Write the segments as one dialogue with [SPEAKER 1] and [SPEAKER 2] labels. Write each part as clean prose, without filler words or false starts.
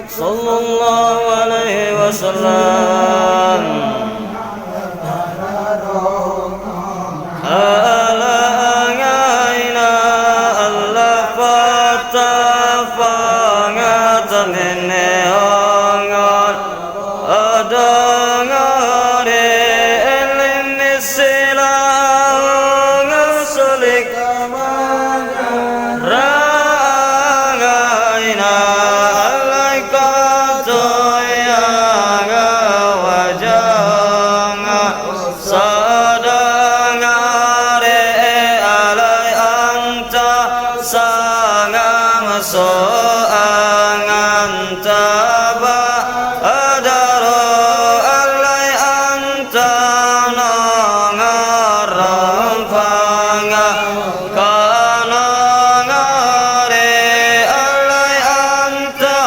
[SPEAKER 1] sallallahu alaihi wasallam. Alangayna Allah patafangatan ini hangat adangare elini silang sulik rangayna alaikatu yang wajang sadangare alai anta sangam soang anta ba adaro alai anta nangaram panga kanangare alai anta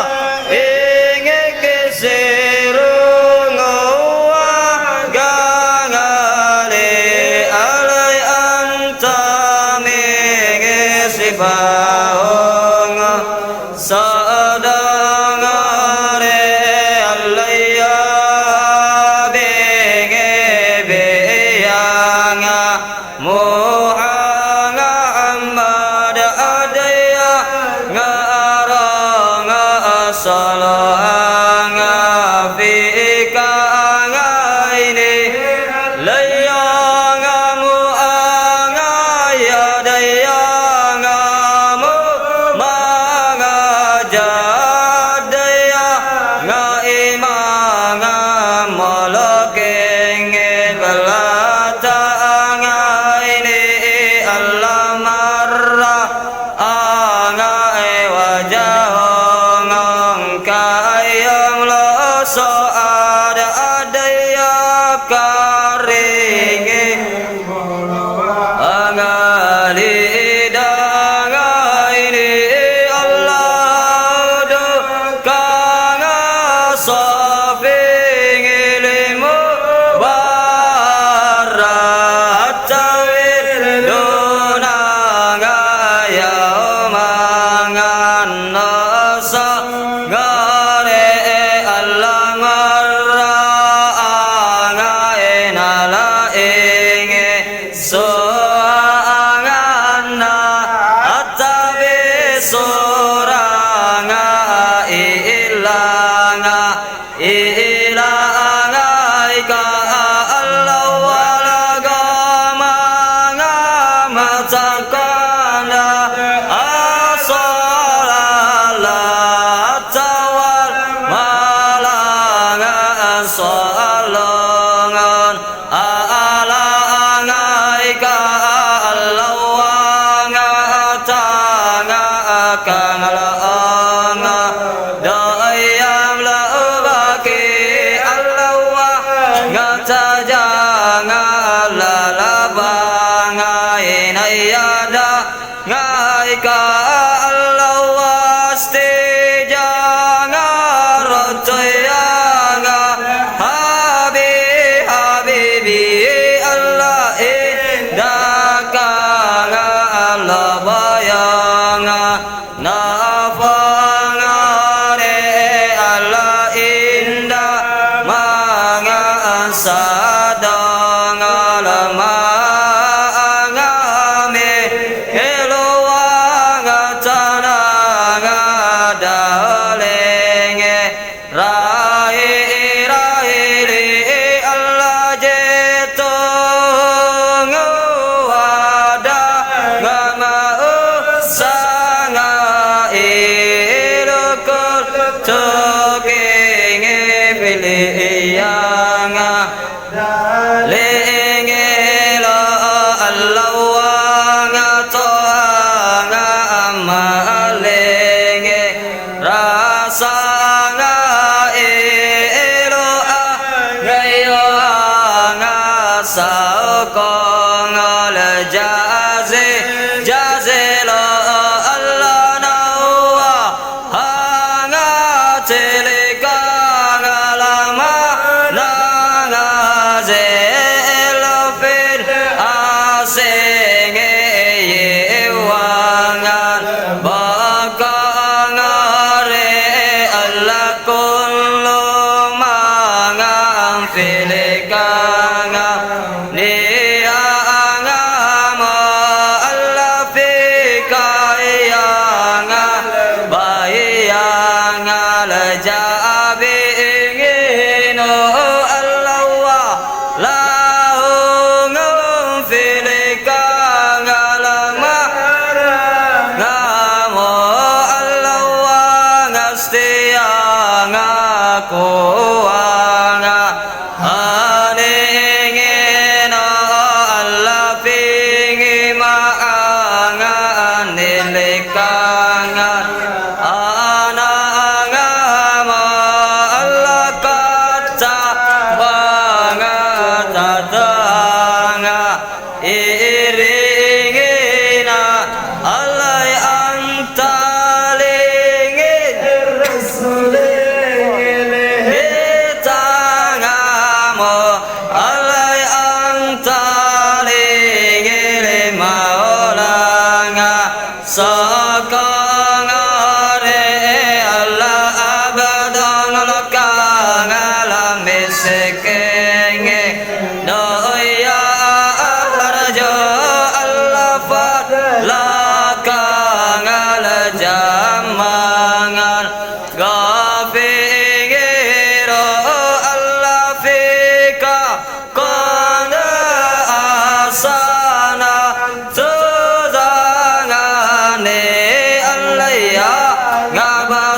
[SPEAKER 1] inge kesirungo gangale alai anta mege sibaong sadangare alaya bege beyanga muhanga amad adaya ngaranga salanga fika ngaini layanga muanga yadayanga mu manga jadaya ngaimanga malakenge balata ngaini allamarra anga wajahong kayang loso ada adaya karingi angali dangaini Allah do kanga safing ilmu barat tawir dunanga yaumangan nasa ngare Allah marra anga enala inge soangana atabe soranga ilanga ika Allah walagama matakana asalat tawal malanga salongan alanga ika Allah wangatanga kang laanga dayang laubaki Allah wangatajanga lalabanga inayada ngaika Allah wastijanga rotoyanga habibi Allah indakanga Allah bayanga nafangare Allah indah manga sadang alama angame eloanga tananga dalenge rai Allah jetong wada ngama sanga ilokol tokenge piliyanga lengelo Allah wanga toanga amalenge rasanga elo ngayo anga saukong ala jaze jazelo Allah nawa hanga teleka ngalama nangaze elofir asenge yewangan bakangare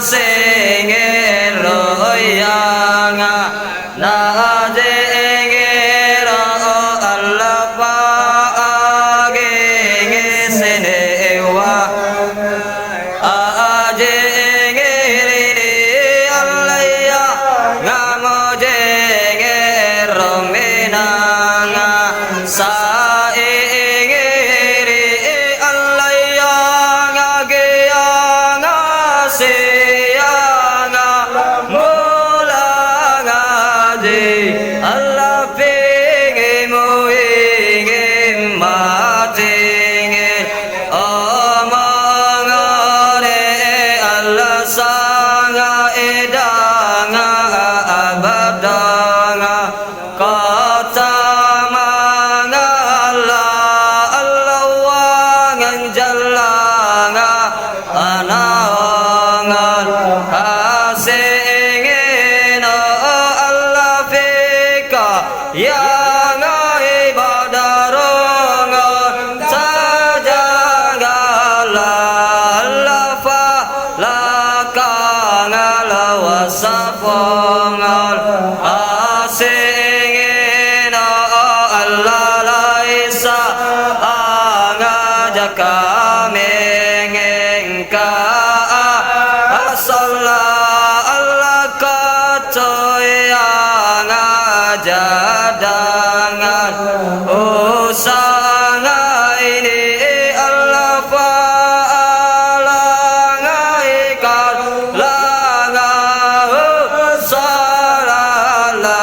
[SPEAKER 1] singir loyanga na jengero Allah paage senewa ajengiri Allah ya ngamo jengero menanga saingiri Allah ya ngageanga seyanga mulanga de Allah pingi muingi matingi omongore Allah sanga edanga abadanga kata manga Allah wangan jalanga anawangan asingin Allah fika yang ibadarongan sajagala Allah fa lakang Allah wasafongan asingin Allah laisa angajaka mengengka asalla Allah katoyang ajadangan usanga ini Allah fa'alangaikan langa salala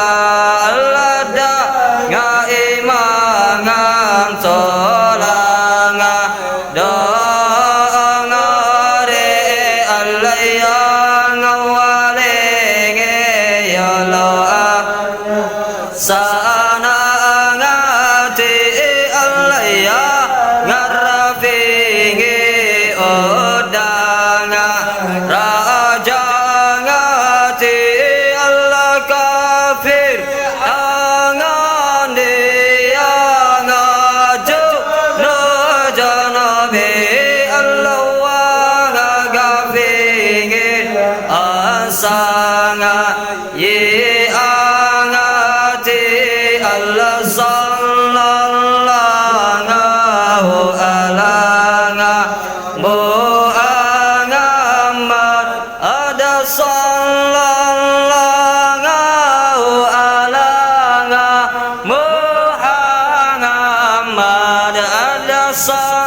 [SPEAKER 1] Allah da ngaimangan tolanga dongare Allah yang ngawalenge ya loa sana ngati Allah ya ngarafingi odanga raja ngati Allah kafir angane yang aju no janabe Allah wa gafingi asanga ye angati Allah sallallahu alanga Muhammad ada sallallahu alanga Muhammad ada sallallahu